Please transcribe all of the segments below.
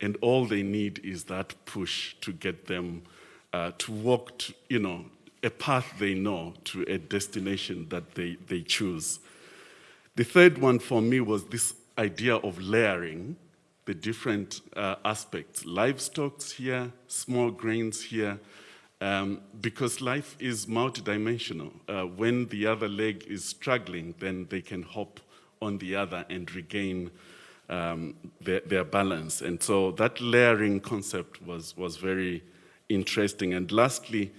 And all they need is that push to get them to walk, a path they know to a destination that they choose. The third one for me was this idea of layering the different aspects. Livestock here, small grains here, because life is multidimensional. When the other leg is struggling, then they can hop on the other and regain their balance. And so that layering concept was very interesting. And lastly,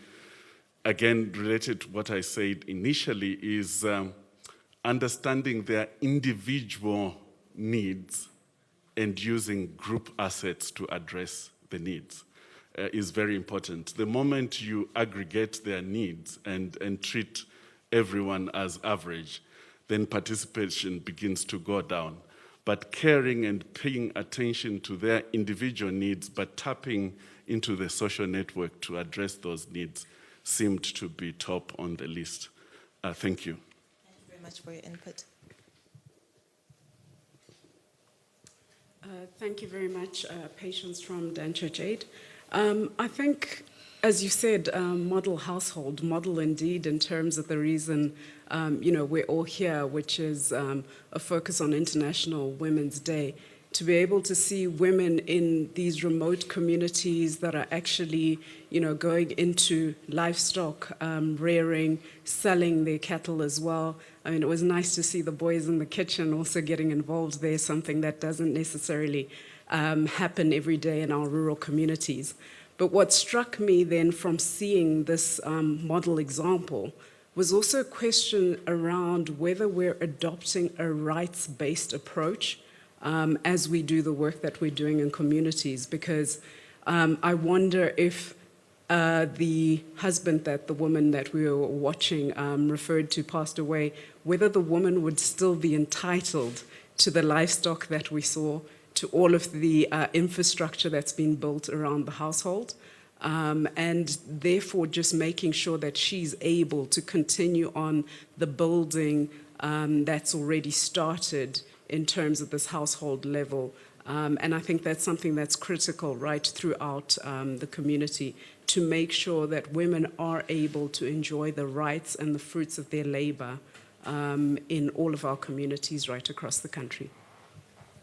again, related to what I said initially, is understanding their individual needs and using group assets to address the needs is very important. The moment you aggregate their needs and treat everyone as average, then participation begins to go down. But caring and paying attention to their individual needs, but tapping into the social network to address those needs seemed to be top on the list. Thank you. Thank you very much for your input. Thank you very much, Patience from Danchurch Aid. I think, as you said, model household, model indeed in terms of the reason, we're all here, which is a focus on International Women's Day, to be able to see women in these remote communities that are actually, going into livestock, rearing, selling their cattle as well. I mean, it was nice to see the boys in the kitchen also getting involved there, something that doesn't necessarily happen every day in our rural communities. But what struck me then from seeing this model example was also a question around whether we're adopting a rights-based approach as we do the work that we're doing in communities, because I wonder if the husband that the woman that we were watching referred to passed away, whether the woman would still be entitled to the livestock that we saw, to all of the infrastructure that's been built around the household, and therefore just making sure that she's able to continue on the building that's already started in terms of this household level. And I think that's something that's critical right throughout the community, to make sure that women are able to enjoy the rights and the fruits of their labor in all of our communities right across the country.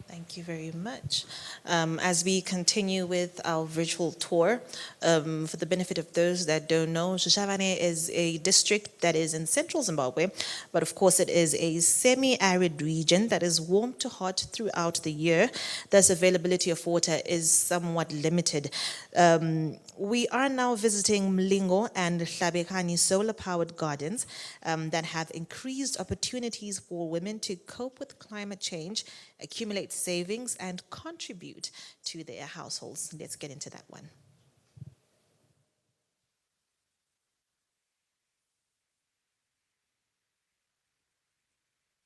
Thank you very much. As we continue with our virtual tour, for the benefit of those that don't know, Shashavane is a district that is in central Zimbabwe, but of course it is a semi-arid region that is warm to hot throughout the year. Thus, availability of water is somewhat limited. We are now visiting Mlingo and Hlabekani solar-powered gardens that have increased opportunities for women to cope with climate change, accumulate savings, and contribute to their households. Let's get into that one.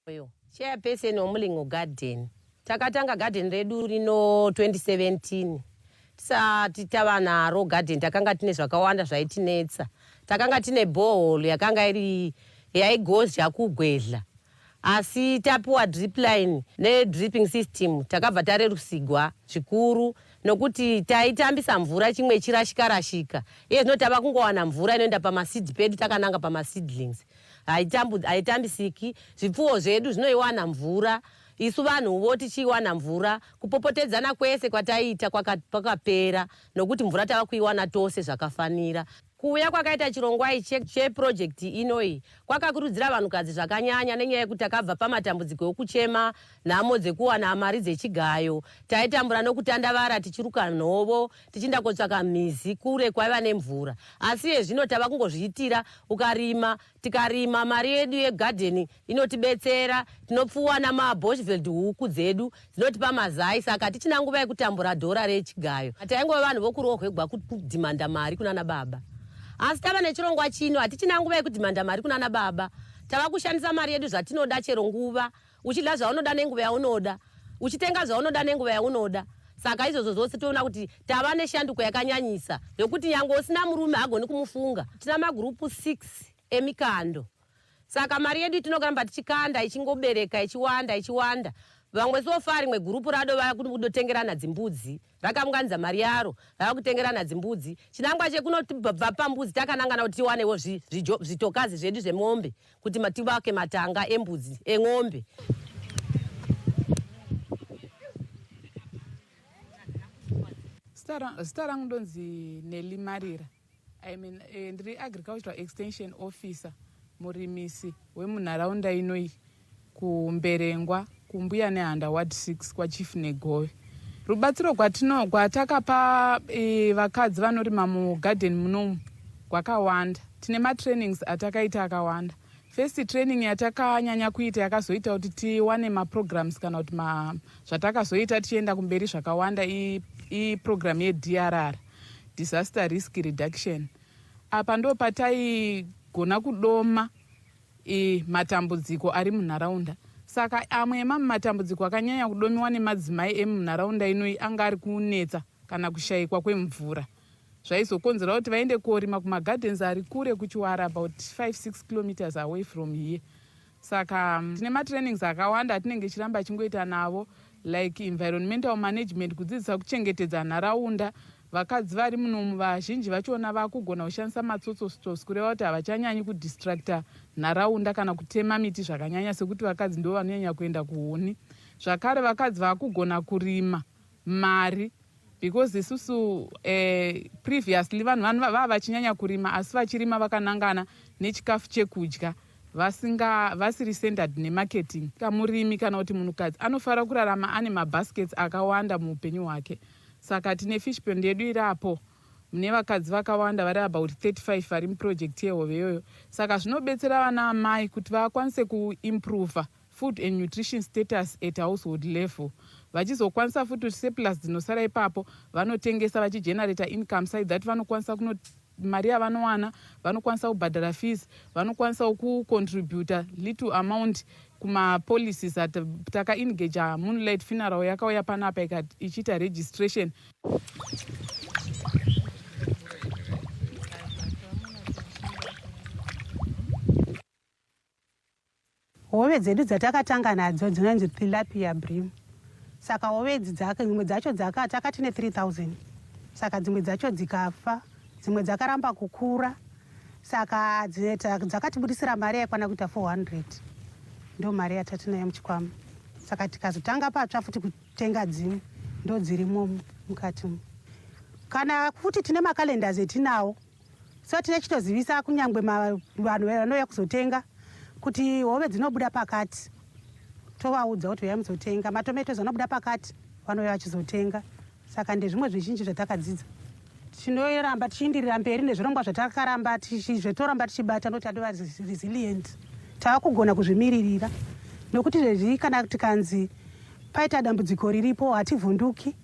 Chairperson Mlingo Garden. Takatanga garden redu rino 2017. Tisati tava naro garden takanga tine zvakawanda zvaitinetsa. Takanga tine borehole yakanga iri yaigozha kugwedla. Asi tapuwa drip line ne dripping system takabva tarerusigwa zvikuru nokuti taitambisa mvura chimwe chirashika. Iye zvino tava kungowana mvura inoenda pamaseed bed takananga pamaseedlings. Haitambisiki, zvipfuwo zvedu zvinoiwana mvura. Isu vanhuvo tichiwana mvura, kupopotedzana kwese kwataita kwakapera nokuti mvura tava kuiwana tose zvakafanira. Kuuya kwakaita chirongwa cheproject inoi kwakakurudzira vanhukadzi zvakanyanya nenyaya yekuti takabva pamatambudziko okuchema, nhamo dzekuwana mari dzechigayo, taitambura nokutandavara tichiruka nhovo tichinda kotsvaka mizi kure kwaiva nemvura. Asi zvino tava kungozviitira, ukarima tikarima mari yedu yegardening inotibetsera, tinopfuwa namabushveld huku dzedu dzinotipa mazai, saka tichina nguva yekutambura dhora rechigayo. Taingova vanhu vokurohwegwa kudhimanda mari kunana baba. Asi tava nechirongwa chino hatichina nguva yekudhimanda mari kunana baba. Tava kushandisa mari yedu zvatinoda chero nguva, uchidla zvaunoda nenguva yaunoda, uchitenga zvaunoda nenguva yaunoda. Saka izvozvo zvose toona kuti tava neshanduko yakanyanyisa yokuti nyange usina murume hagoni kumufunga. Tina magrupu 6 emikando. Saka mari yedu tinogamba tichikanda ichingobereka ichiwanda. vamwe sofa rimwe gurupu rado vaya kudotengerana dzimbudzi rakaunganidza mari yaro vaya kutengerana dzimbudzi chinangwa chekunobva pambudzi takanangana kuti tiwanewo zvitokazi zvedu zvemombe kuti tivake matanga embudzi eng'ombe. Zita rangu ndonzi Nelly Marira. Ndiri agricultural extension officer murimisi wemunharaunda inoi kuMberengwa kumbuya nehanda ward 6 kwachief Negove. Rubatsiro kwatakapa vakadzi vanorima mugarden munomu kwakawanda. Tine matrainings atakaita akawanda. First training yatakanyanya kuita yakazoita kuti tiwane maprograms kana kuti zvatakazoita tichienda kumberi zvakawanda program yeDRR, disaster risk reduction. Apa ndo pataigona kudoma matambudziko ari munharaunda. Saka amwe matambudziko akanyanya kudomiwa nemadzimai emunharaunda inoi anga ari kunetsa kana kushayikwa kwemvura. Zvaizokonzera kuti vaende korima kumagardens ari kure kuchiwara about 5-6 kilometers away from here. Saka tine matrainings akawanda atinenge chiramba chingoita navo, like environmental management, kudzidzisa kuchengetedza nharaunda. Vakadzi vari munomu vazhinji vachona vakugona kushandisa matsotsostosi kureva kuti havachanyanyi kudistracta nharaunda kana kutema miti zvakanyanya sekuti vakadzi ndo vanonyanya kuenda kuhuni. Zvakare vakadzi vakugona kurima mari, because isusu previously vanhu vava vachinyanya kurima asi vachirima vakanangana nechikafu chekudya vasiri centered nemarketing. Murimi kana kuti munhukadzi anofanira kurarama ane mabaskets akawanda muupenyu hwake. Saka tine fish pond yedu irapo mune vakadzi vakawanda vari about 35 vari muproject yehove iyoyo. Saka zvinobetsera vana amai kuti vakwanise kuimprove food and nutrition status at household level. Vachizokwanisa futi kuti surplus dzinosara ipapo vanotengesa vachigenerata income side that vanokwanisa mari yavanowana, vanokwanisa kubhadhara fees, vanokwanisa kucontributa little amount kuma-policies taka-engage Moonlight Funeral yakauya panapa ichiita registration. Hove dzedu dzatakatanga nadzo dzinonzi tilapia bream. Saka hove dzimwe dzacho takati ne 3000. Saka dzimwe dzacho dzikafa, dzimwe dzakaramba kukura. Saka dzakatibudisira mari yakwana kuita 400. Ndo mari yatatinayo muchikwama. Saka tikazotanga patsva futi kutenga dzimwe ndo dzirimo mukati. Kana futi tine makalendars etinawo. So tine chitozivisa kunyangwe vanhu vanouya kuzotenga kuti hove dzinobuda pakati. Tovaudza kuti muzotenga matomatoes anobuda pakati vanouya vachizotenga. Saka ndezvimwe zvizhinji zvatakadzidza. Tinoramba tichiindirira mberi nezvirongwa zvatakaramba zvetoramba tichibata noti adova resilient. Taakugona kuzvimiririra nokuti zvezvi kana tikanzi paita dambudziko riripo hativhunduki.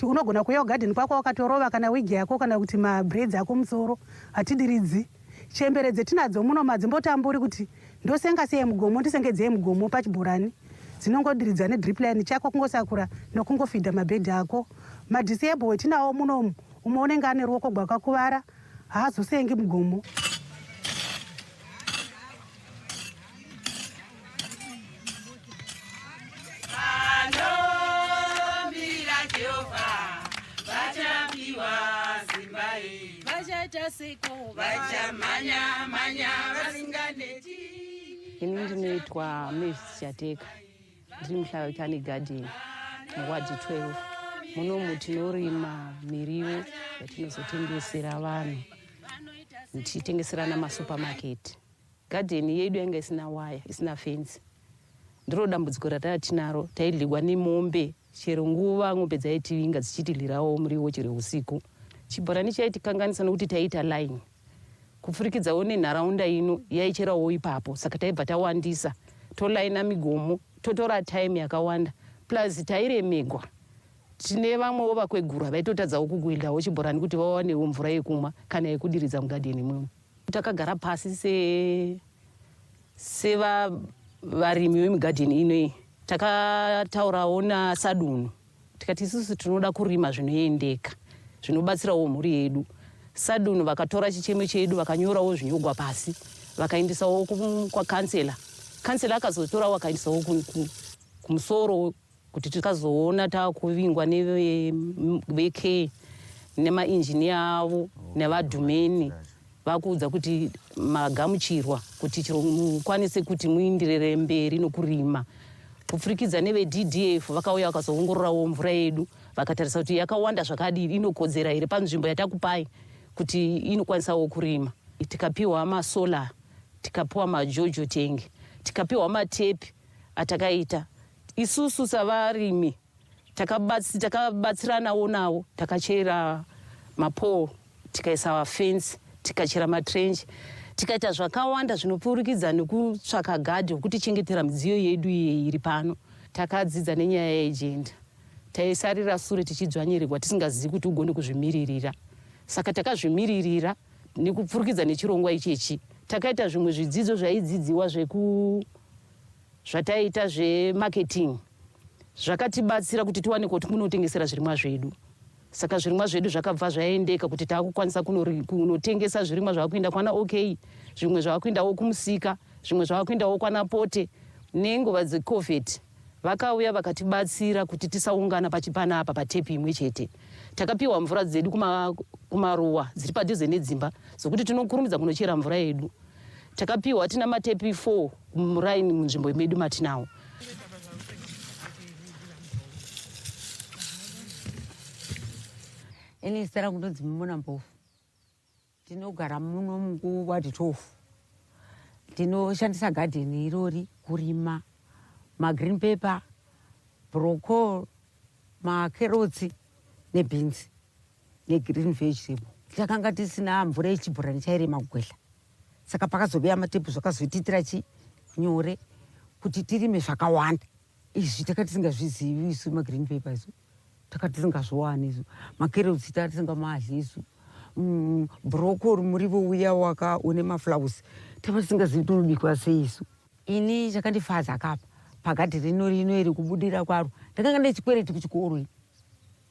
Unogona kuuya kugarden kwako wakatorova kana wigi yako kana kuti mabraids ako musoro hatidiridzi. Chembere dzetinadzo muno madzimbotamburi kuti ndosenga sei mugomo ndisengedzei mugomo pachibhorani. Dzinongodiridza nedrip line chako kungosakura nokungofidha mabhedhi ako. Madisable etinawo munomu umwe unenge ane ruoko rwakakuvara haazosengi mugomo. Ini ndinoitwa Mavis Chateka, ndiri muHlavatani Garden muward 12. Munomu tinorima miriwo yatinozotengesera vanhu, tichitengesera namasupermarket. Garden yedu yanga isina waya, isina fence. Ndiro dambudziko ratatinaro, taidligwa nemombe chero nguva ng'ombe dzaitivinga dzichitilirawo muriwo chero usiku. Chibhorani chaitikanganisa nokuti taita line kufurikidzawo nenharaunda ino yaicherawo ipapo. Saka taibva tawandisa tolaina migomo totora time yakawanda plus tairemegwa. Tine vamwewo vakwegura vaitotadzawo kukuindawo chibhorani kuti vawanewo mvura yekumwa kana yekudiridza mugadheni muno. Takagara pasi sevarimi vemugadheni inoyi takataurawo naSadunu tikati isusu tinoda kurima zvinoendeka zvinobatsirawo mhuri yedu. Sadunu vakatora chichemo chedu vakanyorawo zvinyogwa pasi vakaendesawo kwakansela. Kansela akazotorawo akaendesawo kumusoro kuti tikazoona takuvingwa nevek nemainjiniya avo nevadhumeni vakuudza kuti magamuchirwa kuti chiro mukwanise kuti muenderere mberi nokurima. Kupfurikidza neveddf vakauya vakazoongororawo mvura yedu vakatarisa kuti yakawanda zvakadii, inokodzera here panzvimbo yatakupai kuti inokwanisawo kurima. Tikapiwa masola, tikapiwa majojo tengi, tikapiwa matepi atakaita. Isusu savarimi takabatsiranawo nawo, takachera mapole, tikaisa fence, tikachera matrench, tikaita zvakawanda zvinopfurikidza nekutsvaka gadhi wekuti chengetera midziyo yedu iri pano. Takadzidza nenyaya yeejenda, taisarira sure tichidzvanyirirwa tisingazivi kuti ugone kuzvimiririra. Saka takazvimiririra nekupfurikidza nechirongwa ichechi. Takaita zvimwe zvidzidzo zvaidzidziwa zvataita zvemarketing, zvakatibatsira kuti tiwane kuti kunotengesera zvirimwa zvedu. Saka zvirimwa zvedu zvakabva zvaendeka kuti takukwanisa kunotengesa zvirimwa zvavakuenda kwana OK, zvimwe zvavakuendawo kumusika, zvimwe zvavakuendawo kwana Pote. Nenguva dzeCovid vakauya vakatibatsira kuti tisaungana pachipanapa patepi imwe chete. Takapiwa mvura dzedu kumaruwa dziri padhuze nedzimba zokuti tinokurumidza kunochera mvura yedu. Takapiwa tina matepi 4 muraini munzvimbo medu matinawo. Ini zita rangu ndonzi Mumona Mbofu. Tinogara muno muwadi 12. Tinoshandisa gadheni irori kurima green pepper, broccoli, makerotsi nebeans green vegetable. Takanga tisina mvura yechibhorani chairema kugwehla. Saka pakazoveya matepu zvakazoitira nyore kuti tirime zvakawanda. Izvi takati tisingazvizivi isu green pepper isu. Takati tisingazviwani isu. Makerotsi takati tisingamadli isu. Broccoli murivo uya waka une maflowers. Takati tisingazivi kuti unobikwa sei isu. Ini chakandifadza akapa pagadhi rino iri kubudira kwaro. Ndakanga ndechikwereti kuchikoro.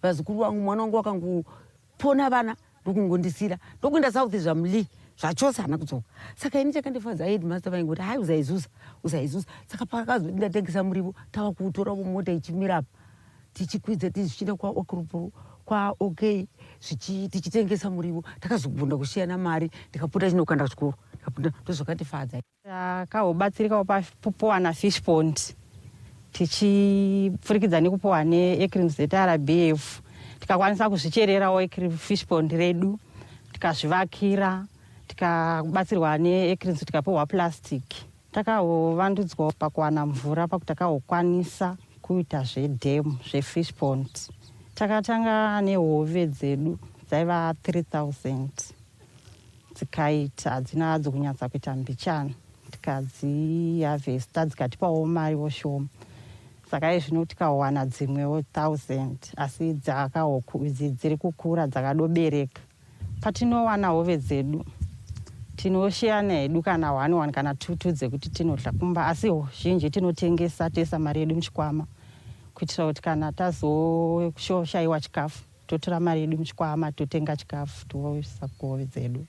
Vazukuru vangu mwana wangu wakangopona vana ndokungondisira. Ndokuenda South Zamli. Zvachosa hana kudzoka. Saka ini chakandifadza headmaster vaingoti hai uzaizuza. Saka pakazonditengesa murivo tava kuutora mumota ichimira apa. Tichikwidza tichienda kwa OK tichitengesa murivo. Takazogunda kushiyana mari ndikapota chinokanda kuchikoro. Ndozvakandifadza. Takabatsirikawo pakupowana fish pond. Tichipfurikidza nekupowa neacreams dzeTRBF. Tikakwanisa kuzvichererawo fish pond redu. Tikazvivakira. Tikabatsirwa neacreams tikapiwa plastic. Takahovandudzwa pakuwana mvura pakuti takahokwanisa kuita zvedhemu zvefish pond. Takatanga nehove dzedu dzaiva 3000. Dzikaita hadzina hadzo kunyatsa kuita mbichana. Tikadzihavhesta dzikatipawo mari shoma. Saka izvino tikawana dzimwewo 1000 asi dziri kukura dzakadobereka. Patinowana hove dzedu tinoshiyana hedu kana 1 kana 2 dzekuti tinodla kumba, asi zhinji tinotengesa toisa mari yedu muchikwama kuitira kuti kana tazoshayiwa chikafu totora mari yedu muchikwama totenga chikafu toisa kuhove dzedu.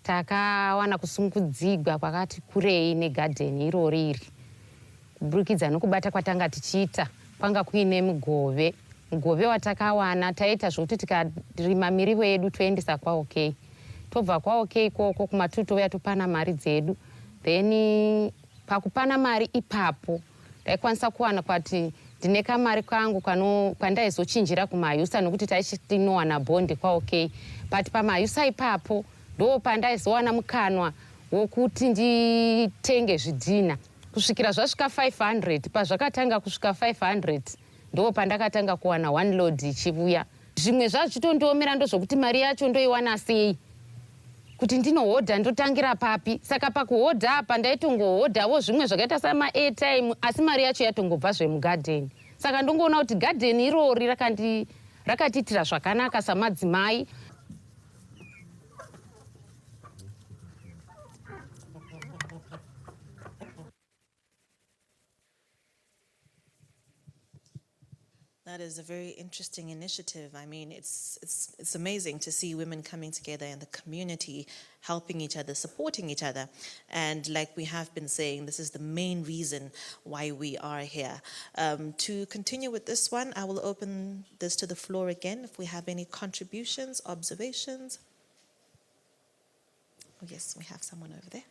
Takawana kusungudzigwa kwakati kurei negadheni irori iri. Kuburikidza nokubata kwatanga tichiita kwanga kuine mugove watakawana taita zvokuti tikarima mirivo yedu toendesa kwa OK. Tobva kwa OK ikoko kumatutu touya topana mari dzedu. Then pakupana mari ipapo ndaikwanisa kuwana kwati ndine kamari kangu kwandaizochinjira kumayusa nokuti tinowana bondi kwa OK. But pamayusa ipapo ndo pandaizowana mukanwa wokuti nditenge zvidhina. Kusvikira zvasvika 500, pazvakatanga kusvika 500 ndo pandakatanga kuwana 1 load ichivuya. Zvimwe zvazvitondiomera ndozvokuti mari yacho ndoiwana sei, kuti ndinohodha ndotangira papi. Saka pakuhodha apa ndaitongohodhawo zvimwe zvakaita sama-airtime asi mari yacho yatongobva zvemugadheni. Saka ndongoona kuti gadheni irori rakatiitira zvakanaka samadzimai. That is a very interesting initiative. I mean, it's amazing to see women coming together in the community, helping each other, supporting each other. And like we have been saying, this is the main reason why we are here. To continue with this one, I will open this to the floor again if we have any contributions, observations. Oh, yes, we have someone over there.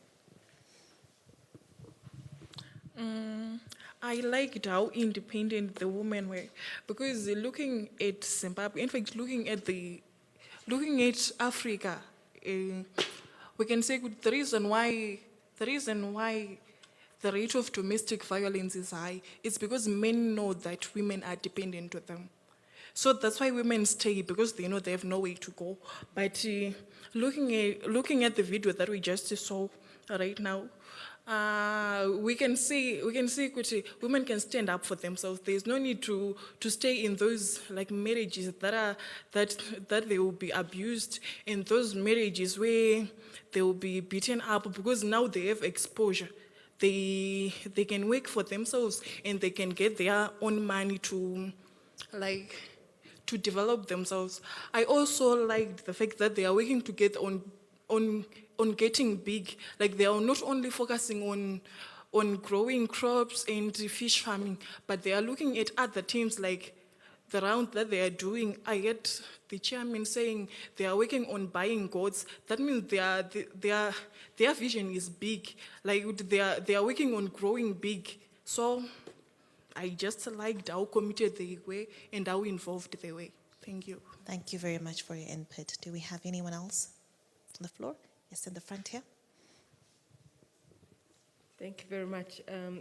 I liked how independent the women were, because looking at Zimbabwe, in fact, looking at Africa, we can say the reason why the rate of domestic violence is high is because men know that women are dependent on them. So that's why women stay, because they know they have no way to go. But looking at the video that we just saw right now, we can see women can stand up for themselves. There's no need to stay in those like marriages that they will be abused, in those marriages where they will be beaten up, because now they have exposure. They can work for themselves and they can get their own money to develop themselves. I also liked the fact that they are working together on getting big. Like, they are not only focusing on growing crops and fish farming, but they are looking at other teams, like the round that they are doing. I heard the chairman saying they are working on buying goats. That means their vision is big. Like, they are working on growing big. So I just liked how committed they were and how involved they were. Thank you. Thank you very much for your input. Do we have anyone else on the floor? Yes, in the front here. Thank you very much.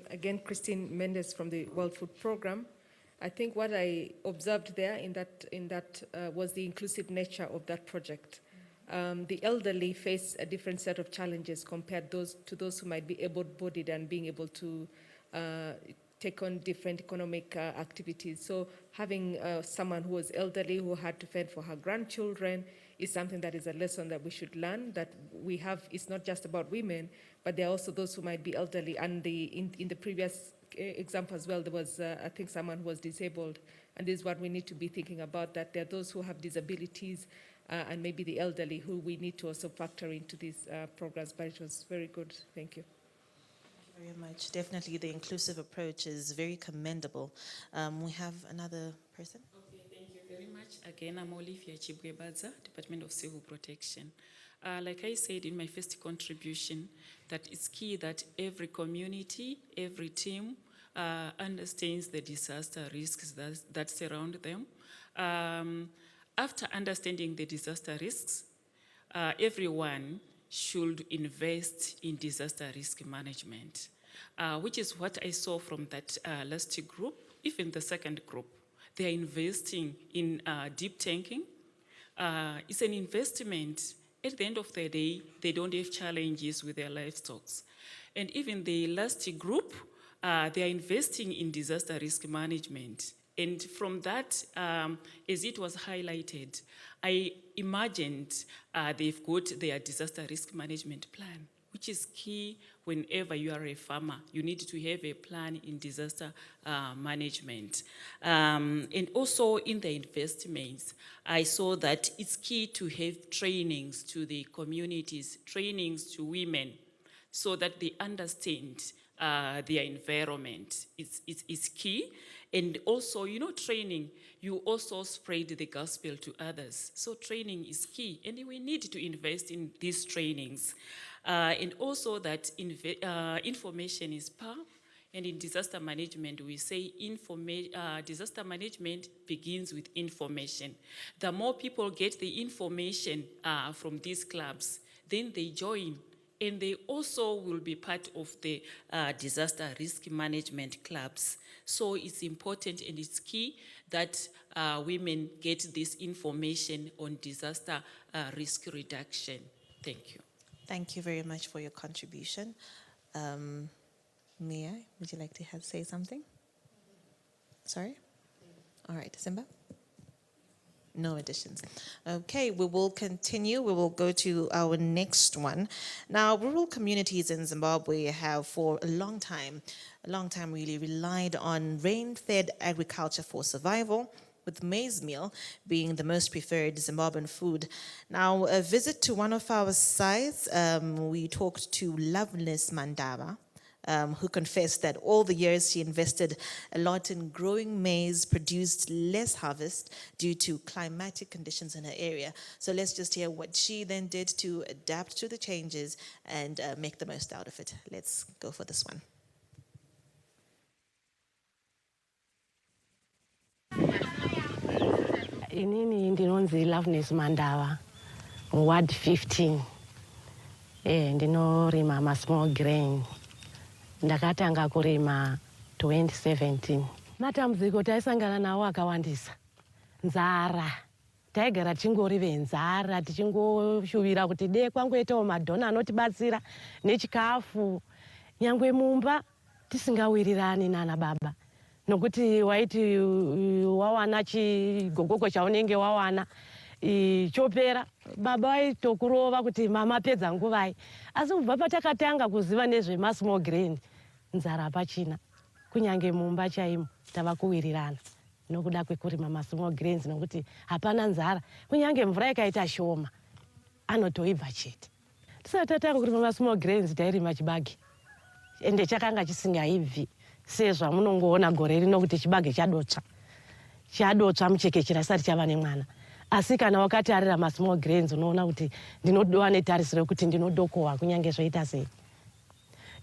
Again, Christine Mendes from the World Food Programme. I think what I observed there in that was the inclusive nature of that project. The elderly face a different set of challenges compared to those who might be able-bodied and being able to take on different economic activities. So having someone who was elderly, who had to fend for her grandchildren, is something that is a lesson that we should learn, that we have. It's not just about women, but there are also those who might be elderly. And in the previous example as well, there was, I think, someone who was disabled. And this is what we need to be thinking about, that there are those who have disabilities and maybe the elderly who we need to also factor into these programs. But it was very good. Thank you. Thank you very much. Definitely the inclusive approach is very commendable. We have another person. Okay, thank you very much. Again, I'm Olivia Chibwebaza, Department of Civil Protection. Like I said in my first contribution, that it's key that every community, every team understands the disaster risks that surround them. After understanding the disaster risks, everyone should invest in disaster risk management, which is what I saw from that last group. Even the second group, they are investing in deep tanking. It's an investment. At the end of the day, they don't have challenges with their livestock. And even the last group, they are investing in disaster risk management. And from that, as it was highlighted, I imagined they've got their disaster risk management plan, which is key whenever you are a farmer. You need to have a plan in disaster management. And also in the investments, I saw that it's key to have trainings to the communities, trainings to women, so that they understand their environment. It's key. And also, training, you also spread the gospel to others. So training is key, and we need to invest in these trainings. And also that information is power. And in disaster management, we say disaster management begins with information. The more people get the information from these clubs, then they join. And they also will be part of the disaster risk management clubs. So it's important and it's key that women get this information on disaster risk reduction. Thank you. Thank you very much for your contribution. Mia, would you like to say something? Sorry? All right, Simba? No additions. Okay, we will continue. We will go to our next one. Now, rural communities in Zimbabwe have for a long time really relied on rain-fed agriculture for survival, with maize meal being the most preferred Zimbabwean food. Now, a visit to one of our sites, we talked to Loveness Mandava, who confessed that all the years she invested a lot in growing maize produced less harvest due to climatic conditions in her area. So let's just hear what she then did to adapt to the changes and make the most out of it. Let's go for this one. Inini ndinonzi Loveness Mandava, Ward 15. Ndinorima ma-small grain. Ndakatanga kurima 2017. Matambudziko taisangana nawo akawandisa. Nzara. Taigara tichingorive nzara, tichingoshuvira kuti de kwangoitawo madhona anotibatsira nechikafu. Nyangwe mumba tisingawirirani nana baba. Nokuti waiti wawana chigogoko chaunenge wawana chopera baba waitokurova kuti mama pedza nguvai. Asi kubva patakatanga kuziva nezvema-small grain, nzara pachina. Kunyange mumba chaimo tava kuwirirana nokuda kwekurima ma-small grains nokuti hapana nzara. Kunyange mvura ikaita shoma anotoibva chete. Tisati tatanga kurima ma-small grains tairima chibage. Ende chakanga chisingaibvi. Sezva munongoona gore rino kuti chibage chadotsva muchekechera chisati chava nemwana. Asi kana wakatarira ma-small grains unoona kuti ndinodowa netarisiro yekuti ndinodokowa kunyange zvoita sei.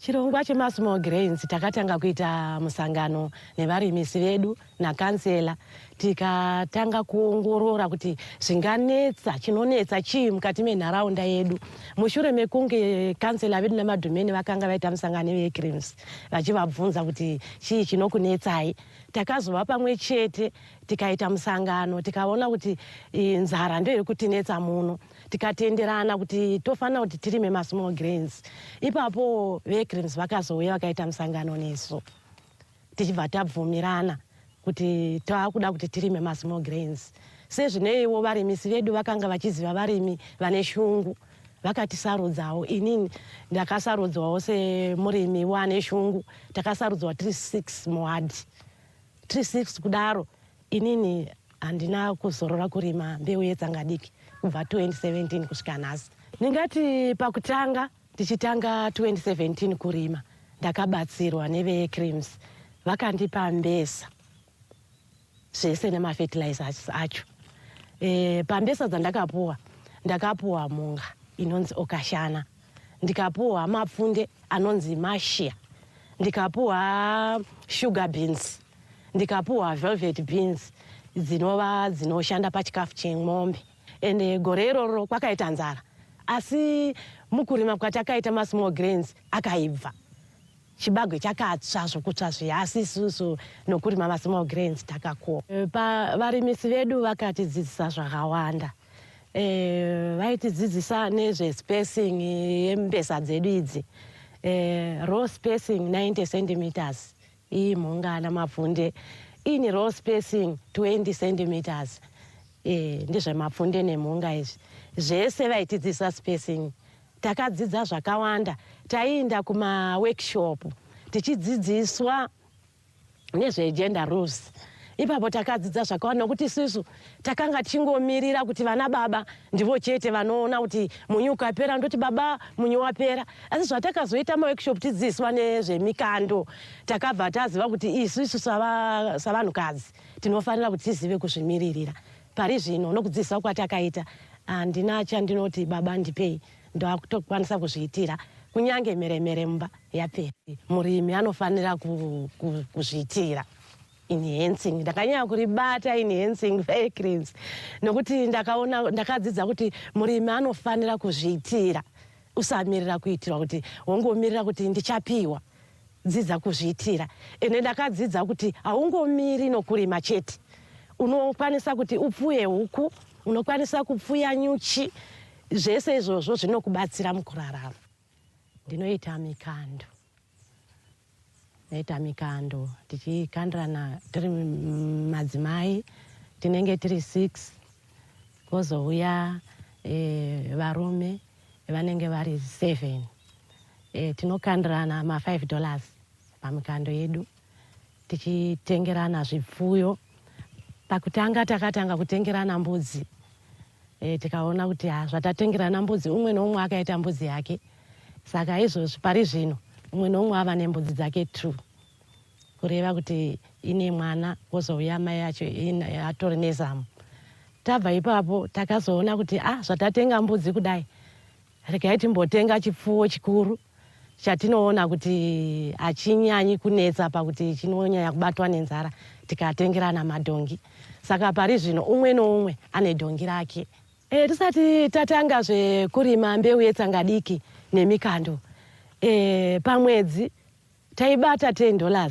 Chirongwa chema-small grains takatanga kuita musangano nevarimisi vedu nakansela, tikatanga kuongorora kuti zvinganetsa, chinonetsa chii mukati menharaunda yedu. Mushure mekunge kansela vedu namadhumeni vakanga vaita musangano veCRIMS vachivabvunza kuti chii chinokunetsai, takazova pamwe chete tikaita musangano tikaona kuti nzara ndoiri kutinetsa muno, tikatenderana kuti tofanira kuti tirime ma-small grains. Ipapo veCRIMS vakazouya vakaita musangano nesu tichibva tabvumirana kuti taakuda kuti tirime ma-small grains. Sezvineiwo varimisi vedu vakanga vachiziva varimi vane shungu vakatisarudzawo. Inini ndakasarudzwawo semurimi wane shungu, takasarudzwa 36 muwadi 36 kudaro. Inini handina kuzorora kurima mbeu yetsangadiki kubva 2017 kusvika nhasi. Ndingati pakutanga tichitanga 2017 kurima ndakabatsirwa neveCRIMS, vakandipa mbesa zvese nemafertilizers acho. Pambesa ndakapuwa munga inonzi okashana, ndikapuwa mapfunde anonzi mashia, ndikapuwa sugar beans, ndikapuwa velvet beans dzinova dzinoshanda pachikafu chemombe. Ende gore iroro kwakaita nzara, asi mukurima kwatakaita ma-small grains akaibva. Chibagwe chakatsva zvokutsva zviya, asi isusu nokurima ma-small grains takakohwa. Varimisi vedu vakatidzidzisa zvakawanda. Vaitidzidzisa nezvespacing yembesa dzedu idzi. Row spacing 90 centimeters iyi mhunga namapfunde. Ini row spacing 20 centimeters. Ndezvemapfunde nemhunga izvi. Zvese vaitidzidzisa spacing. Takadzidza zvakawanda. Taenda kuma-workshop tichidzidziswa nezvegender rules. Ipapo takadzidza zvakawanda nokuti isusu takanga tichingomirira kuti vana baba ndivo chete vanoona kuti munyu ukapera ndoti baba munyu wapera. Asi zvatakazoita ma-workshop tidzidziswa nezvemikando, takabva taziva kuti isusu savanhukadzi tinofanira kuti tizive kuzvimiririra. Pari zvino nokudzidziswa kwatakaita handina chandinoti baba ndipei, ndakutokwanisa kuzviitira. Kunyange meremere mumba yapera, murimi anofanira kuzviitira. Enhancing, ndakanyanya kuribata enhancing veCRIMS nokuti ndakadzidza kuti murimi anofanira kuzviitira, usamirira kuitirwa kuti wongomirira kuti ndichapiwa. Dzidza kuzviitira. Ende ndakadzidza kuti haungomiri nokurima chete, unokwanisa kuti upfuye huku, unokwanisa kupfuya nyuchi. Zvese izvozvo zvinokubatsira mukurarama. Ndinoita mikando. Naita tichikandirana tiri madzimai tinenge tiri 6 kwozouya varume vanenge vari 7. Tinokandirana $5 pamikando yedu tichitengerana zvipfuyo. Pakutanga takatanga kutengerana mbudzi, tikaona kuti zvatatengerana mbudzi umwe noumwe akaita mbudzi yake, saka izvozvi pari zvino umwe noumwe ava nembudzi dzake 2, kureva kuti ine mwana kwozouya mai yacho atori nezamu. Tabva ipapo takazoona kuti zvatatenga mbudzi kudai, regai timbotenga chipfuwo chikuru chatinoona kuti achinyanyi kunetsa pakuti chinonyanya kubatwa nenzara, tikatengerana madhongi. Saka pari zvino umwe noumwe ane dhongi rake. Tisati tatanga zvekurima mbeu yetsangadiki nemikando, pamwedzi taibata $10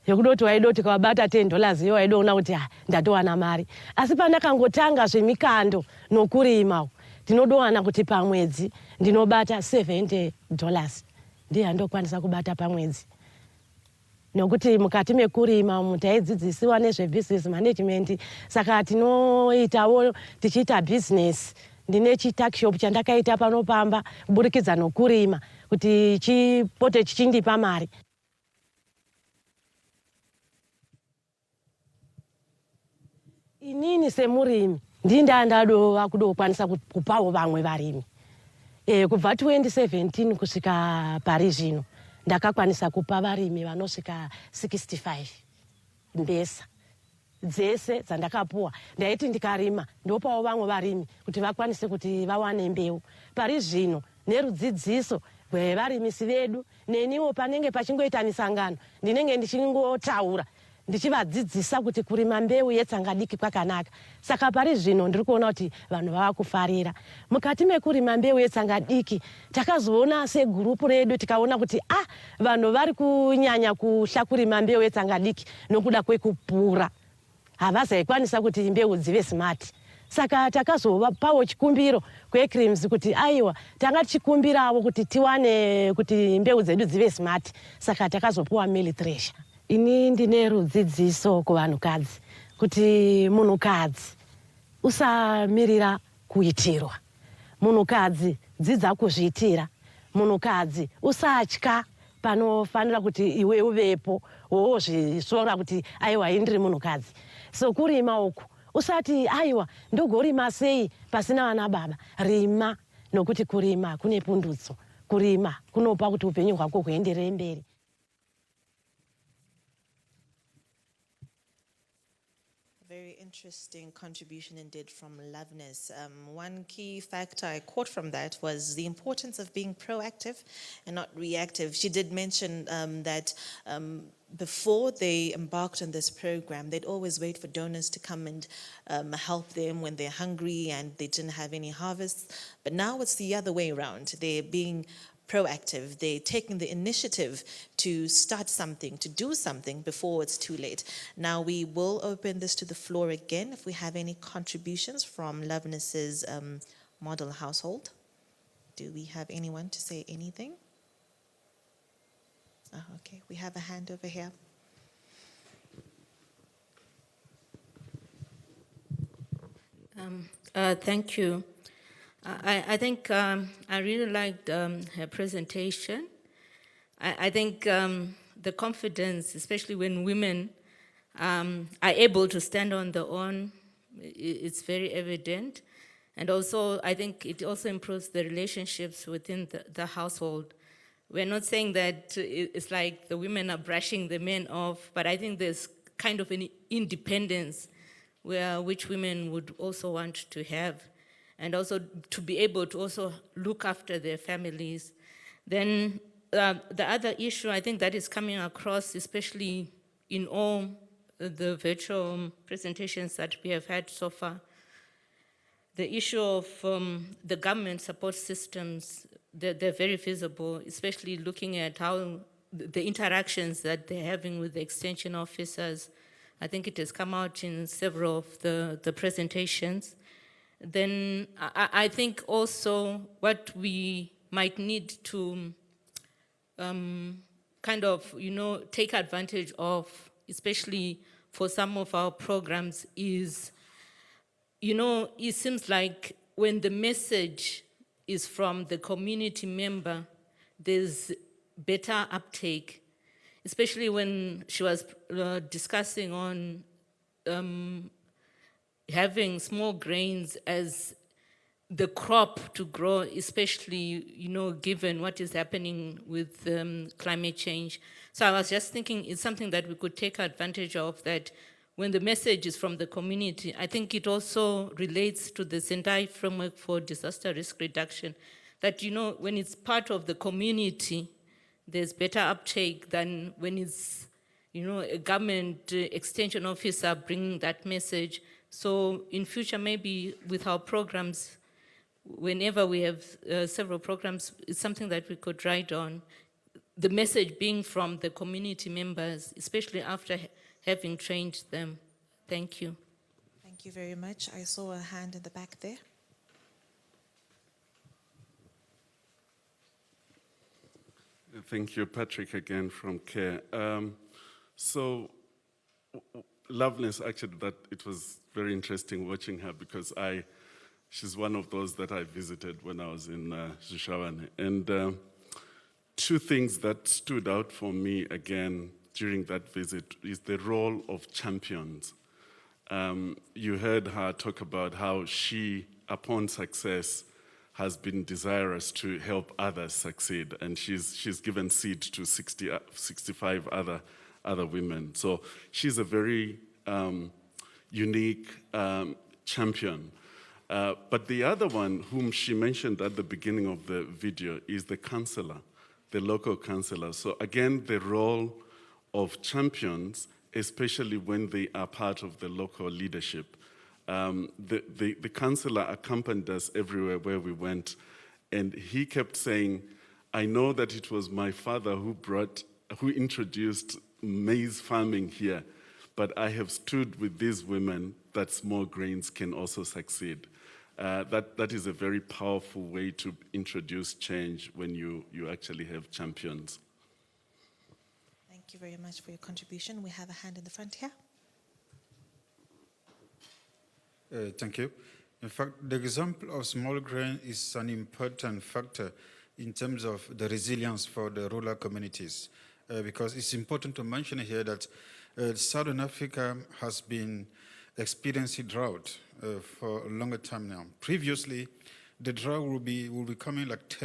yekudoti waidoti kawabata $10 iyo waidoona kuti ndatowana mari. Asi pandakangotanga zvemikando nokurima ndinodowana kuti pamwedzi ndinobata $70 ndiye andokwanisa kubata pamwedzi. Nokuti mukati mekurima taidzidzisiwa nezvebusiness management, saka tinoitawo tichiita business. Ndine chituckshop chandakaita panopamba kuburikidza nokurima kuti chipote chichindipa mari. Inini semurimi ndandadova kudokwanisa kupawo vamwe varimi. Kubva 2017 kusvika pari zvino ndakakwanisa kupa varimi vanosvika 65 mbesa dzese dzandakapuwa. Ndaiti ndikarima ndopawo vamwe varimi kuti vakwanise kuti vawane mbeu. Pari zvino nerudzidziso rwevarimisi vedu, neniwo panenge pachingoita misangano ndinenge ndichingotaura ndichivadzidzisa kuti kurima mbeu yetsangadiki kwakanaka. Saka pari zvino ndiri kuona kuti vanhu vava kufarira. Mukati mekurima mbeu yetsangadiki takazoona segurupu redu tikaona kuti vanhu vari kunyanya kuhla kurima mbeu yetsangadiki nokuda kwekupura. Havazaikwanisa kuti mbeu dzive smart. Saka takazopawo chikumbiro kweCRIMS kuti aiwa tanga tichikumbirawo kuti tiwane kuti mbeu dzedu dzive smart. Saka takazopuwa Mealy Thresher. Ini ndine rudzidziso kuvanhukadzi kuti munhukadzi usamirira kuitirwa. Munhukadzi dzidza kuzviitira. Munhukadzi usatya panofanira kuti iwe uvepo wozvisvora kuti aiwa indiri munhukadzi. So kurima uku usati aiwa ndogorima sei pasina vana baba. Rima, nokuti kurima kune pundutso. Kurima kunopa kuti upenyu hwako huenderere mberi. Very interesting contribution indeed from Loveness. One key factor I caught from that was the importance of being proactive and not reactive. She did mention that before they embarked on this program, they'd always wait for donors to come and help them when they're hungry and they didn't have any harvests. But now it's the other way around. They're being proactive. They're taking the initiative to start something, to do something before it's too late. Now we will open this to the floor again if we have any contributions from Loveness's model household. Do we have anyone to say anything? Okay, we have a hand over here. Thank you. I think I really liked her presentation. I think the confidence, especially when women are able to stand on their own, it's very evident. And also, I think it also improves the relationships within the household. We're not saying that it's like the women are brushing the men off, but I think there's kind of an independence which women would also want to have, and also to be able to also look after their families. Then the other issue I think that is coming across, especially in all the virtual presentations that we have had so far, the issue of the government support systems, they're very visible, especially looking at how the interactions that they're having with the extension officers. I think it has come out in several of the presentations. Then I think also what we might need to kind of, take advantage of, especially for some of our programs, is you know, it seems like when the message is from the community member, there's better uptake, especially when she was discussing on having small grains as the crop to grow, especially, you know, given what is happening with climate change. So I was just thinking it's something that we could take advantage of, that when the message is from the community, I think it also relates to the Sendai framework for disaster risk reduction, that, you know, when it's part of the community, there's better uptake than when it's, you know, a government extension officer bringing that message. So in future, maybe with our programs, whenever we have several programs, it's something that we could write on, the message being from the community members, especially after having trained them. Thank you. Thank you very much. I saw a hand in the back there. Thank you, Patrick, again from CARE. So, Loveness, actually, that it was very interesting watching her, because she's one of those that I visited when I was in Shushavane. And two things that stood out for me again during that visit is the role of champions. You heard her talk about how she, upon success, has been desirous to help others succeed, and she's given seed to 65 other women. So she's a very unique champion. But the other one, whom she mentioned at the beginning of the video, is the councillor, the local councillor. So again, the role of champions, especially when they are part of the local leadership. The councillor accompanied us everywhere where we went, and he kept saying, I know that it was my father who introduced maize farming here, but I have stood with these women that small grains can also succeed. That is a very powerful way to introduce change when you actually have champions. Thank you very much for your contribution. We have a hand in the front here. Thank you. In fact, the example of small grain is an important factor in terms of the resilience for the rural communities, because it's important to mention here that Southern Africa has been experiencing drought for a longer time now. Previously, the drought will be coming like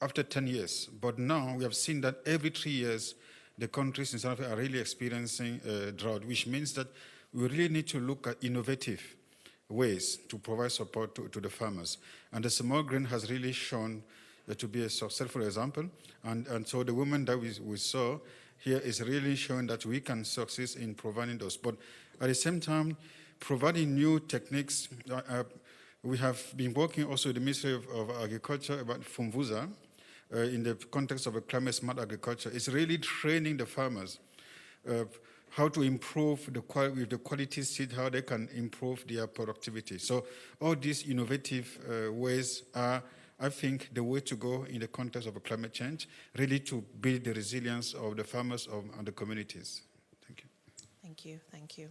after 10 years, but now we have seen that every 3 years, the countries in South Africa are really experiencing drought, which means that we really need to look at innovative ways to provide support to the farmers. And the small grain has really shown to be a successful example. And so the woman that we saw here is really showing that we can succeed in providing those. But at the same time, providing new techniques, we have been working also with the Ministry of Agriculture about Fumvuza in the context of a climate smart agriculture. It's really training the farmers how to improve with the quality seed, how they can improve their productivity. So all these innovative ways are, I think, the way to go in the context of climate change, really to build the resilience of the farmers and the communities. Thank you. Thank you, thank you.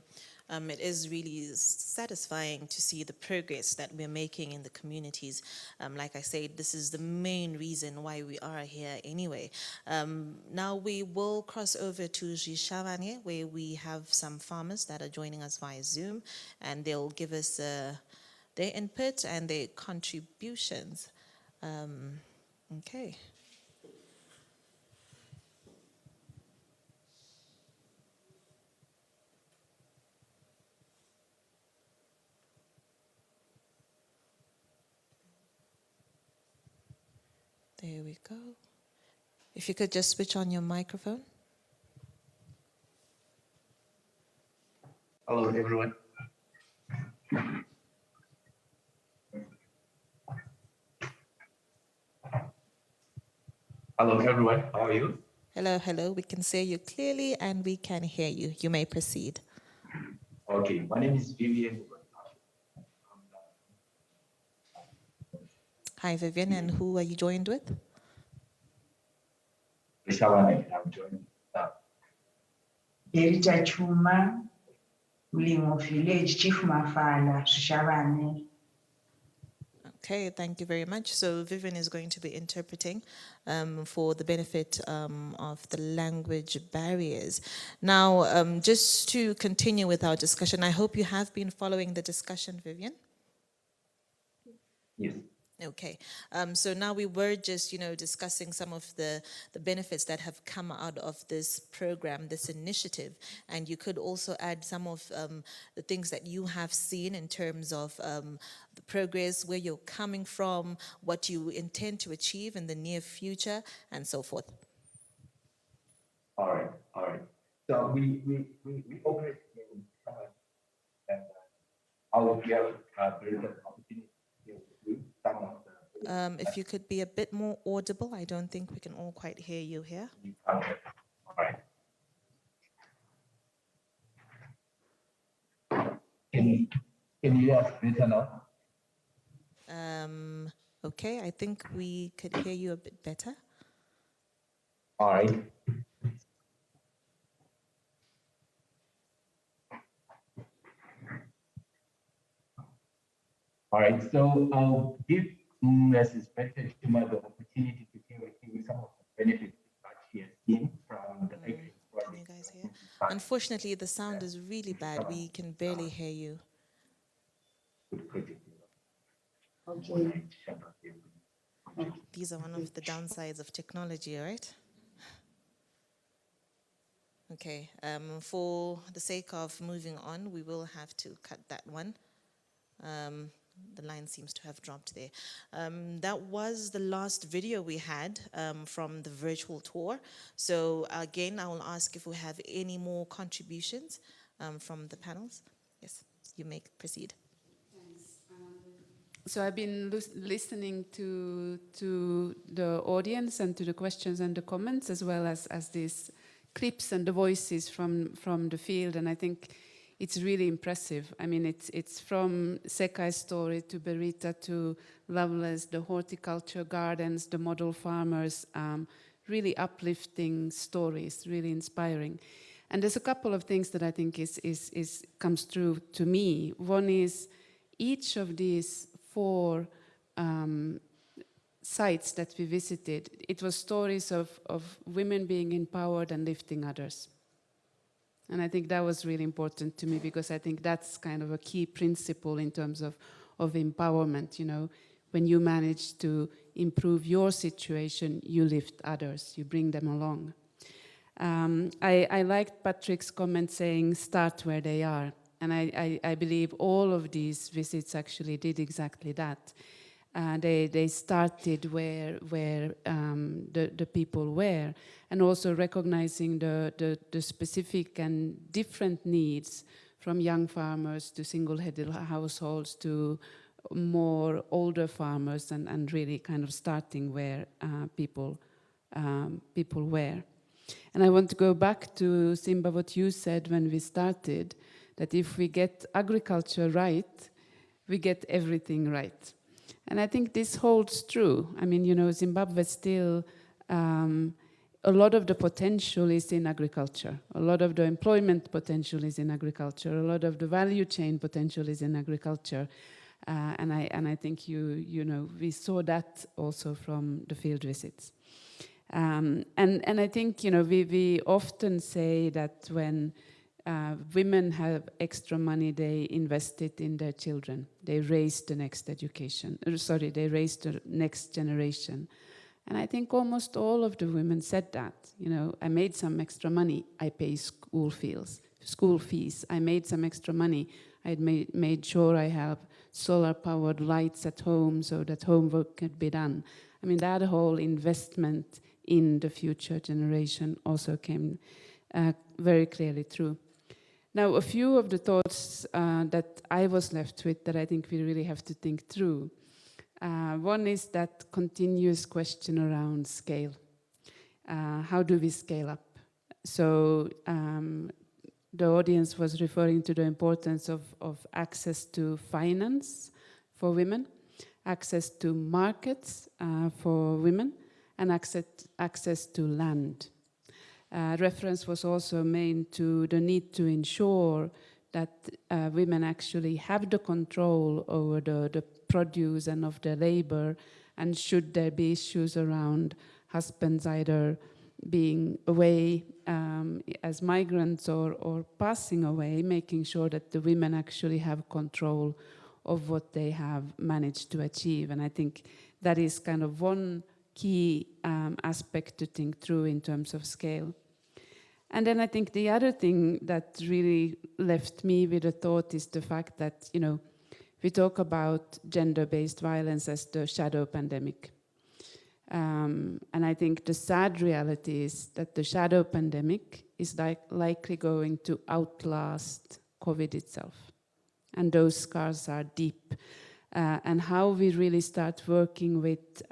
It is really satisfying to see the progress that we're making in the communities. Like I said, this is the main reason why we are here anyway. Now we will cross over to Shushavane, where we have some farmers that are joining us via Zoom, and they'll give us their input and their contributions. Okay. There we go. If you could just switch on your microphone. Hello, everyone. Hello, everyone. How are you? Hello, hello. We can see you clearly and we can hear you. You may proceed. Okay, my name is Vivian. Hi, Vivian, and who are you joined with? I'm joined. Erita Chuma, Ulimo Village, Chief Mafala, Shishavane. Okay, thank you very much. So Vivian is going to be interpreting for the benefit of the language barriers. Now, just to continue with our discussion, I hope you have been following the discussion, Vivian. Yes. Okay, so now we were just, discussing some of the benefits that have come out of this program, this initiative, and you could also add some of the things that you have seen in terms of the progress, where you're coming from, what you intend to achieve in the near future, and so forth. All right. So we operate in and our here there is an opportunity to do some of the. If you could be a bit more audible, I don't think we can all quite hear you here. Okay. All right. Can you hear us better now? Okay, I think we could hear you a bit better. All right. All right, so I'll give Mrs. Better Chuma the opportunity to share with you some of the benefits that she has seen from the Agri project. Can you guys hear? Unfortunately, the sound is really bad. We can barely hear you. Okay. These are one of the downsides of technology, right? Okay, for the sake of moving on, we will have to cut that one. The line seems to have dropped there. That was the last video we had from the virtual tour. So again, I will ask if we have any more contributions from the panels. Yes, you may proceed. So I've been listening to the audience and to the questions and the comments, as well as these clips and the voices from the field, and I think it's really impressive. I mean, it's from Sekai's story to Berita to Loveless, the horticulture gardens, the model farmers, really uplifting stories, really inspiring. And there's a couple of things that I think comes through to me. One is each of these 4 sites that we visited, it was stories of women being empowered and lifting others. And I think that was really important to me, because I think that's kind of a key principle in terms of empowerment. When you manage to improve your situation, you lift others, you bring them along. I liked Patrick's comment saying, start where they are. And I believe all of these visits actually did exactly that. They started where the people were, and also recognizing the specific and different needs, from young farmers to single-headed households to more older farmers, and really kind of starting where people were. And I want to go back to, Simba, what you said when we started, that if we get agriculture right, we get everything right. And I think this holds true. I mean, Zimbabwe still, a lot of the potential is in agriculture. A lot of the employment potential is in agriculture. A lot of the value chain potential is in agriculture. And I think we saw that also from the field visits. And I think, we often say that when women have extra money, they invest it in their children. They raise the next they raise the next generation. And I think almost all of the women said that. I made some extra money, I pay school fees. I made some extra money, I made sure I have solar-powered lights at home so that homework could be done. I mean, that whole investment in the future generation also came very clearly through. Now, a few of the thoughts that I was left with that I think we really have to think through. One is that continuous question around scale. How do we scale up? So the audience was referring to the importance of access to finance for women, access to markets for women, and access to land. Reference was also made to the need to ensure that women actually have the control over the produce and of the labor, and should there be issues around husbands either being away as migrants or passing away, making sure that the women actually have control of what they have managed to achieve. And I think that is kind of one key aspect to think through in terms of scale. And then I think the other thing that really left me with a thought is the fact that, you know, we talk about gender-based violence as the shadow pandemic. And I think the sad reality is that the shadow pandemic is likely going to outlast COVID itself. And those scars are deep. And how we really start working with,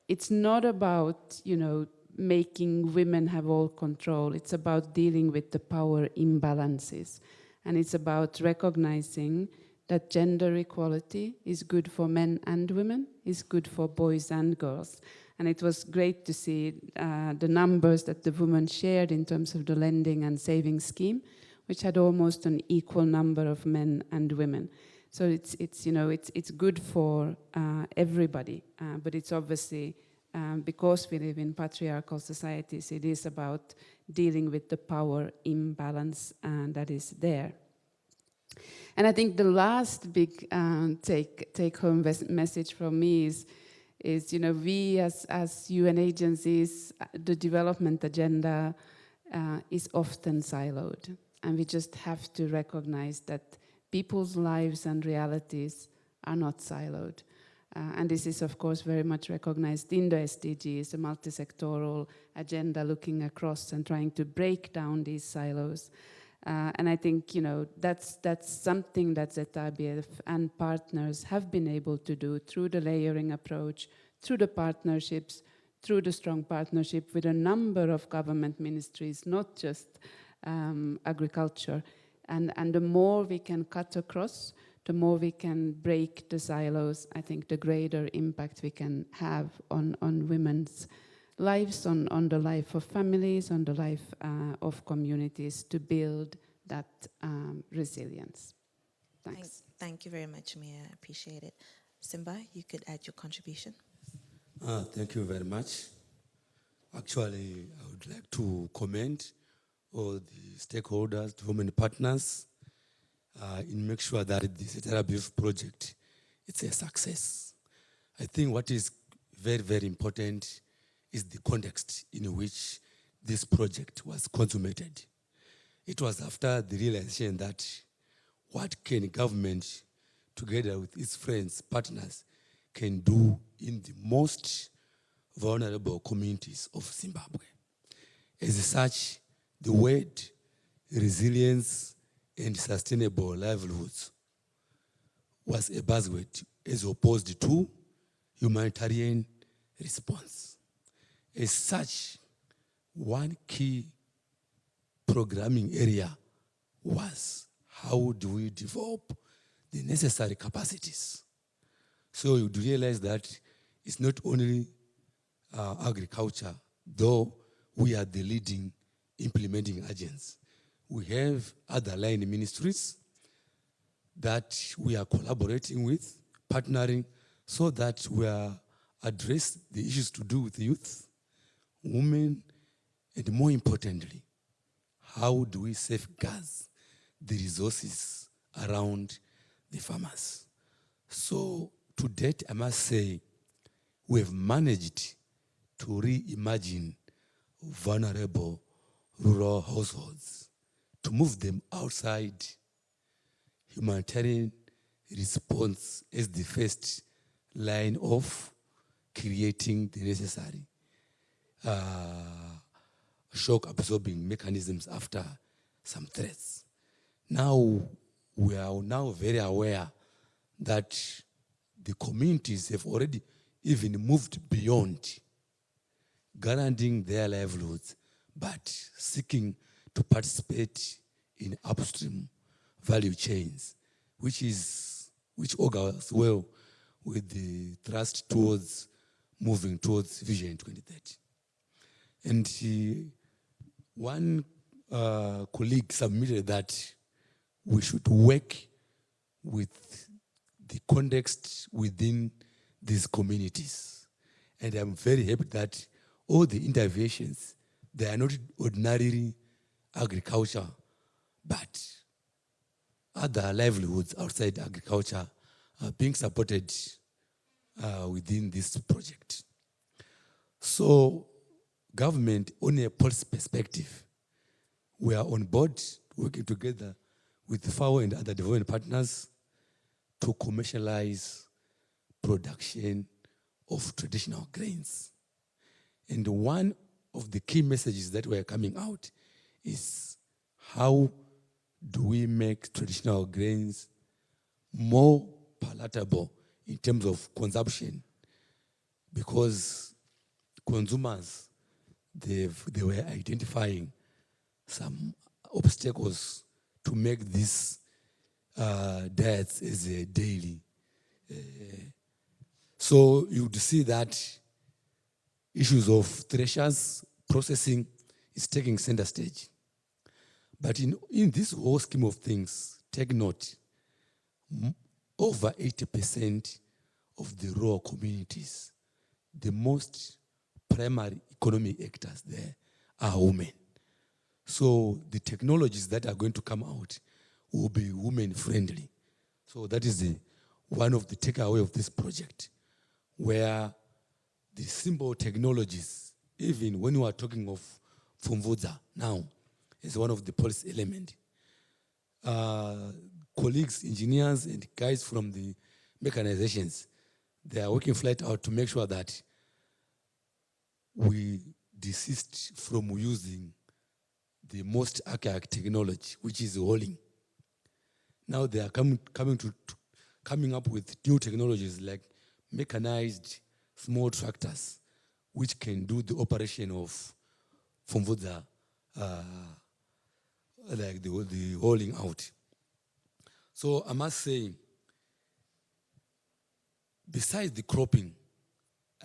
it's not about, you know, making women have all control. It's about dealing with the power imbalances. And it's about recognizing that gender equality is good for men and women, is good for boys and girls. And it was great to see the numbers that the women shared in terms of the lending and savings scheme, which had almost an equal number of men and women. So it's good for everybody, but it's obviously because we live in patriarchal societies, it is about dealing with the power imbalance that is there. And I think the last big take-home message from me is, you know, we as UN agencies, the development agenda is often siloed, and we just have to recognize that people's lives and realities are not siloed. And this is, of course, very much recognized in the SDGs, a multi-sectoral agenda looking across and trying to break down these silos. And I think, you know, that's something that ZRBF and partners have been able to do through the layering approach, through the partnerships, through the strong partnership with a number of government ministries, not just agriculture. And the more we can cut across, the more we can break the silos, I think the greater impact we can have on women's lives, on the life of families, on the life of communities to build that resilience. Thanks. Thank you very much, Mia. I appreciate it. Simba, you could add your contribution. Thank you very much. Actually, I would like to commend all the stakeholders, the women partners, in make sure that this ZRBF project, it's a success. I think what is very, very important is the context in which this project was consummated. It was after the realization that what can government, together with its friends, partners, can do in the most vulnerable communities of Zimbabwe. As such, the word resilience and sustainable livelihoods was a buzzword as opposed to humanitarian response. As such, one key programming area was how do we develop the necessary capacities. So you do realize that it's not only agriculture, though we are the leading implementing agents. We have other line ministries that we are collaborating with, partnering, so that we are address the issues to do with youth, women, and more importantly, how do we safeguard the resources around the farmers. So to date, I must say, we have managed to reimagine vulnerable rural households, to move them outside humanitarian response as the first line of creating the necessary shock absorbing mechanisms after some threats. Now, we are now very aware that the communities have already even moved beyond guaranteeing their livelihoods, but seeking to participate in upstream value chains, which augurs well with the thrust towards moving towards Vision 2030. And one colleague submitted that we should work with the context within these communities. And I'm very happy that all the interventions, they are not ordinarily agriculture, but other livelihoods outside agriculture are being supported within this project. So government, on a policy perspective, we are on board working together with FAO and other development partners to commercialize production of traditional grains. And one of the key messages that were coming out is how do we make traditional grains more palatable in terms of consumption? Because consumers, they were identifying some obstacles to make these diets as a daily. So you would see that issues of threshers, processing is taking center stage. But in this whole scheme of things, take note, over 80% of the rural communities, the most primary economic actors there are women. So the technologies that are going to come out will be women-friendly. So that is one of the takeaway of this project, where the simple technologies, even when we are talking of Pfumvudza now, is one of the policy elements. Colleagues, engineers, and guys from the mechanizations, they are working flat out to make sure that we desist from using the most archaic technology, which is hauling. Now they are coming up with new technologies like mechanized small tractors, which can do the operation of Pfumvudza, like the hauling out. So I must say, besides the cropping,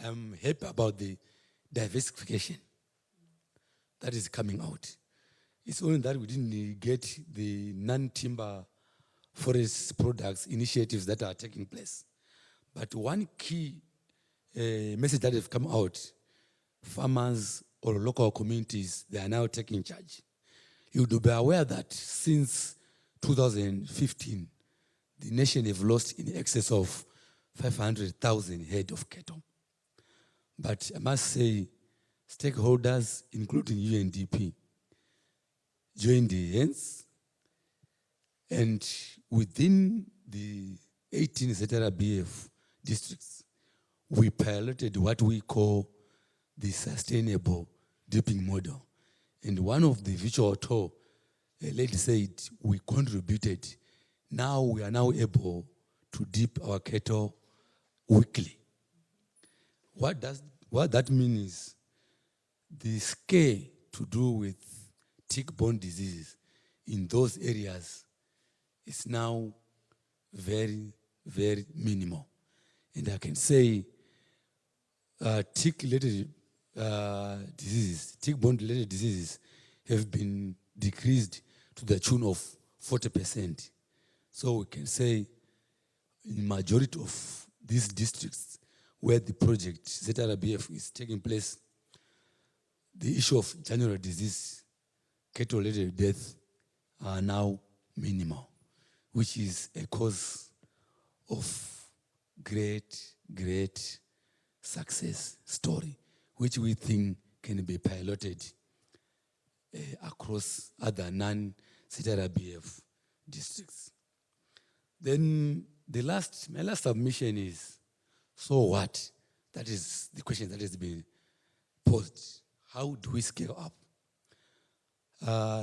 I'm happy about the diversification that is coming out. It's only that we didn't get the non-timber forest products initiatives that are taking place. But one key message that has come out, farmers or local communities, they are now taking charge. You would be aware that since 2015, the nation have lost in excess of 500,000 head of cattle. But I must say, stakeholders, including UNDP, joined the hands, and within the 18 ZRBF districts, we piloted what we call the sustainable dipping model. And one of the virtual tour, a lady said, we contributed. Now we are now able to dip our cattle weekly. What that means is the scale to do with tick-borne diseases in those areas is now very, very minimal. And I can say tick-related diseases, tick-borne-related diseases have been decreased to the tune of 40%. So we can say in the majority of these districts where the project ZRBF is taking place, the issue of general disease, cattle-related death are now minimal, which is a cause of great success story, which we think can be piloted across other non-ZRBF districts. Then my last submission is, so what? That is the question that has been posed. How do we scale up?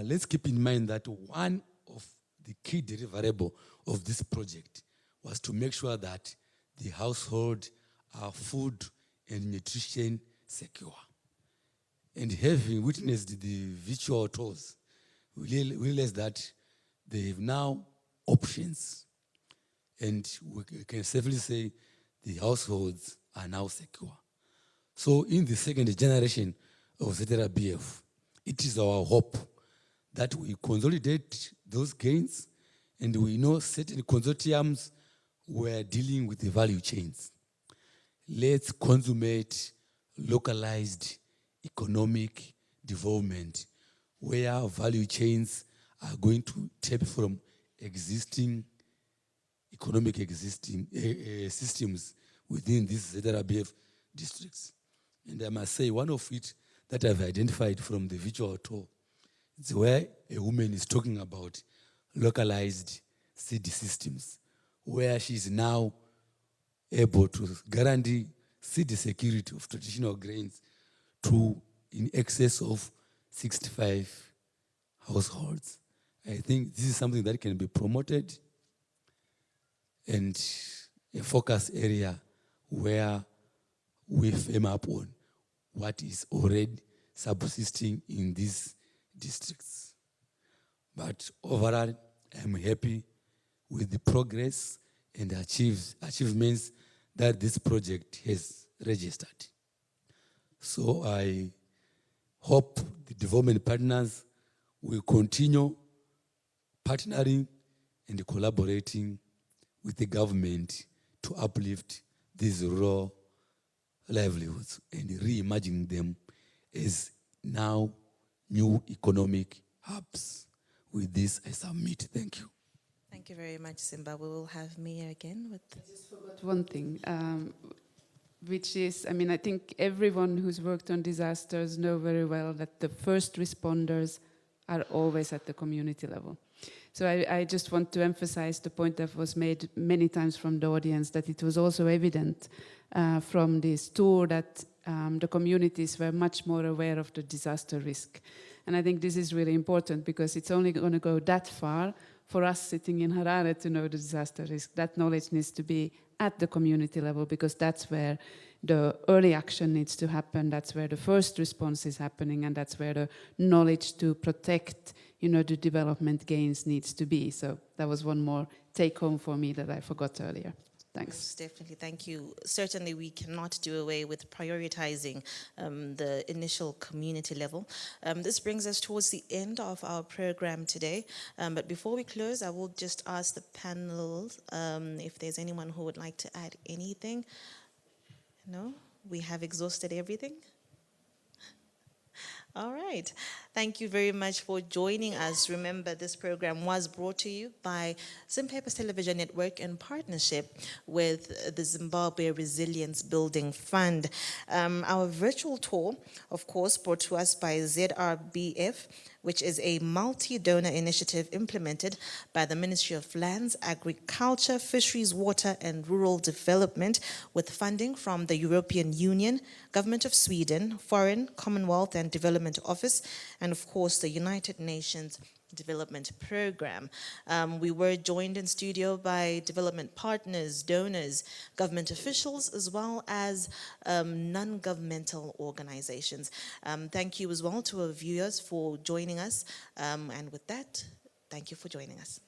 Let's keep in mind that one of the key deliverables of this project was to make sure that the household are food and nutrition secure. And having witnessed the virtual tours, we realized that they have now options. And we can safely say the households are now secure. So in the second generation of ZRBF, it is our hope that we consolidate those gains And we know certain consortiums were dealing with the value chains. Let's consummate localized economic development where value chains are going to tap from existing economic systems within these ZRBF districts. And I must say, one of it that I've identified from the virtual tour, it's where a woman is talking about localized seed systems, where she's now able to guarantee seed security of traditional grains to in excess of 65 households. I think this is something that can be promoted and a focus area where we firm up on what is already subsisting in these districts. But overall, I'm happy with the progress and achievements that this project has registered. So I hope the development partners will continue partnering and collaborating with the government to uplift these rural livelihoods and reimagining them as now new economic hubs. With this, I submit. Thank you. Thank you very much, Simba. We will have Mia again with... But one thing, which is, I mean, I think everyone who's worked on disasters know very well that the first responders are always at the community level. So I just want to emphasize the point that was made many times from the audience, that it was also evident from this tour that the communities were much more aware of the disaster risk. And I think this is really important because it's only going to go that far for us sitting in Harare to know the disaster risk. That knowledge needs to be at the community level because that's where the early action needs to happen, that's where the first response is happening, and that's where the knowledge to protect, the development gains needs to be. So that was one more take home for me that I forgot earlier. Thanks. Yes, definitely, thank you. Certainly we cannot do away with prioritizing the initial community level. This brings us towards the end of our program today. But before we close, I will just ask the panel if there's anyone who would like to add anything. No? We have exhausted everything? All right. Thank you very much for joining us. Remember, this program was brought to you by Zimpepers Television Network in partnership with the Zimbabwe Resilience Building Fund. Our virtual tour, of course, brought to us by ZRBF, which is a multi-donor initiative implemented by the Ministry of Lands, Agriculture, Fisheries, Water and Rural Development with funding from the European Union, Government of Sweden, Foreign, Commonwealth and Development Office, and of course the United Nations Development Program. We were joined in studio by development partners, donors, government officials, as well as non-governmental organizations. Thank you as well to our viewers for joining us. And with that, thank you for joining us.